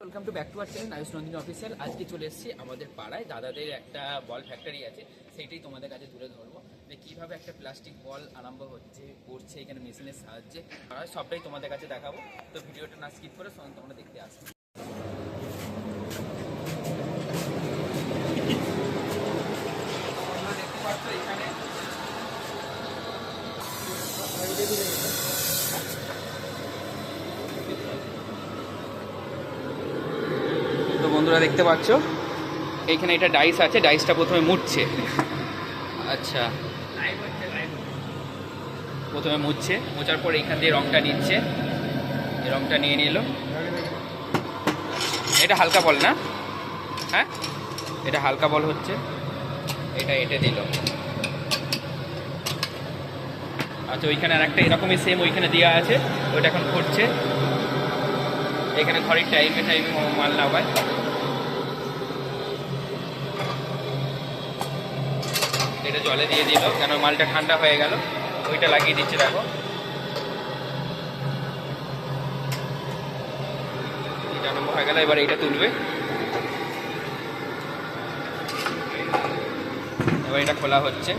Welcome to back to our channel Ayush Nandini official. আজকে চলে এসেছি আমাদের পাড়ায়, দাদাদের একটা বল ফ্যাক্টরি আছে, সেইটাই তোমাদের কাছে তুলে ধরবো যে কীভাবে একটা প্লাস্টিক বল আরম্ভ করছে এখানে মেশিনের সাহায্যে। সবটাই তোমাদের কাছে দেখাবো, তো ভিডিওটা না স্কিপ করে তোমরা দেখতে আসবে। দেখতে পাচ্ছ এখানে তো বন্ধুরা দেখতে পাচ্ছ এইখানে এটা ডাইস আছে, ডাইসটা প্রথমে মুছছে। আচ্ছা, প্রথমে মুছছে, মোছার পর এইখান দিয়ে রংটা নিচ্ছে, এই রংটা নিয়ে নিল। এটা হালকা বল না? হ্যাঁ, এটা হালকা বল হচ্ছে, এটা এঁটে দিল। আচ্ছা, ওইখানে আর একটা এরকমই সেম ওইখানে দেওয়া আছে, ওইটা এখন ঘুরছে। এখানে ঘরের টাইমে মাল না হয়। এটা জলে দিয়ে দিল কেন মালটা ঠান্ডা হয়ে গেল, ওইটা লাগিয়ে দিচ্ছে। দেখো এটা আরম্ভ হয়ে গেল, এবার এইটা তুলবে, এবার এটা খোলা হচ্ছে।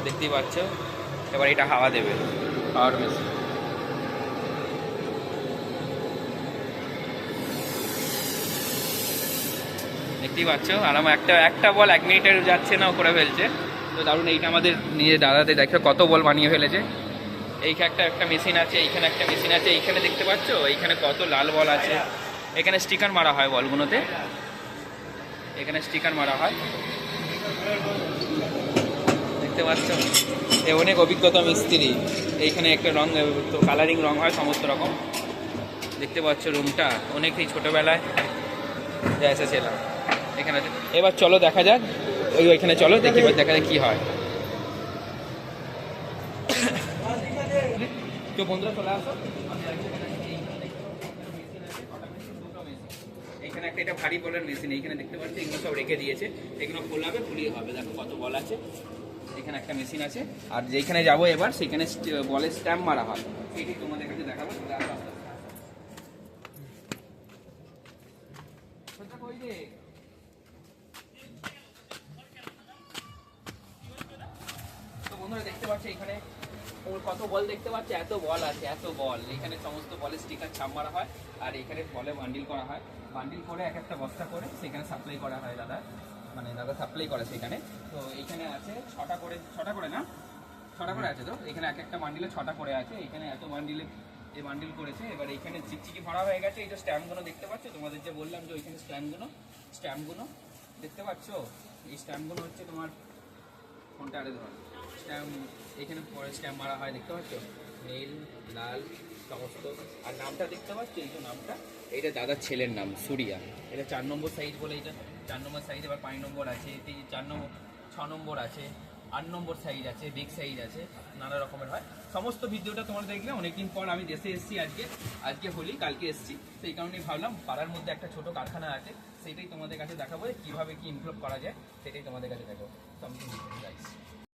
দেখতেই পাচ্ছ, এবার এটা হাওয়া দেবে, পাওয়ার মেশিন। দেখতেই পাচ্ছ আরাম, একটা বল 1 মিনিটের যাচ্ছে না, করে ফেলছে। তো দারুণ, এইটা আমাদের নিজে দাদাতে দেখো কত বল বানিয়ে ফেলেছে। এইখানে একটা মেশিন আছে, এইখানে একটা মেশিন আছে, এইখানে দেখতে পাচ্ছ এইখানে কত লাল বল আছে। এখানে স্টিকার মারা হয় বলগুলোতে, এখানে স্টিকার মারা হয়, দেখতে পাচ্ছ। এ অনেক অভিজ্ঞতা মিস্ত্রি। এইখানে একটা রং, তো কালারিং রং হয় সমস্ত রকম। দেখতে পাচ্ছ রুমটা অনেকই ছোটোবেলায় যা এসেছিলাম এখানে। এবার চলো দেখা যাক, ওইখানে চলো দেখি, এবার দেখা যাক কী হয়। তো বন্ধুরা চলে আসো, এইখানে একটা এটা ভারী বলের মেশিন, এইখানে দেখতে পাচ্ছি এগুলো সব রেখে দিয়েছে, এগুলো খোলাবে, খুলিয়ে হবে। দেখো কত বল আছে, এখানে একটা মেশিন আছে। আর যেখানে যাবো এবার সেখানে বলের স্ট্যাম্প মারা হয়, সেইটি তোমাদের কাছে দেখাবো। তো বন্ধুরা দেখতে পাচ্ছি এখানে কত বল দেখতে পাচ্ছি, এত বল আছে, এত বল। এখানে সমস্ত বলের স্টিকার ছাপ মারা হয়, আর এখানে বলে বান্ডিল করা হয়, বান্ডিল করে এক একটা বস্তা করে সেখানে সাপ্লাই করা হয়। দাদা সাপ্লাই করে সেখানে। তো এইখানে আছে ছটা করে না, 6টা করে আছে। তো এখানে এক একটা বান্ডিলে 6টা করে আছে, এখানে এত বান্ডিলে এই বান্ডিল করেছে। এবার এইখানে চিকচিকি ভরা হয়ে গেছে। এই যে স্ট্যাম্পগুলো দেখতে পাচ্ছ, তোমাদের যে বললাম যে ওইখানে স্ট্যাম্পগুলো দেখতে পাচ্ছ, এই স্ট্যাম্পগুলো হচ্ছে তোমার ফোনটা আরে ধর স্ট্যাম্প, এখানে পরে স্ট্যাম্প মারা হয়, দেখতে পাচ্ছ, নীল লাল সমস্ত। আর নামটা দেখতে পাচ্ছ, এই যে নামটা, এইটা দাদার ছেলের নাম সুরিয়া। এটা 4 নম্বর সাইজ বলে, এটা 4 নম্বর সাইজ। এবার 5 নম্বর আছে, 4 নম্বর, 6 নম্বর আছে, 8 নম্বর সাইজ আছে, বিগ সাইজ আছে, নানা রকমের হয়। সমস্ত ভিডিওটা তোমরা দেখলে। অনেকদিন পর আমি দেশে এসেছি, আজকে হোলি, কালকে এসেছি, সেই কারণেই ভাবলাম পাড়ার মধ্যে একটা ছোট কারখানা আছে, সেটাই তোমাদের কাছে দেখাবো, কীভাবে কি ইমপ্রুভ করা যায় সেটাই তোমাদের কাছে দেখাবো।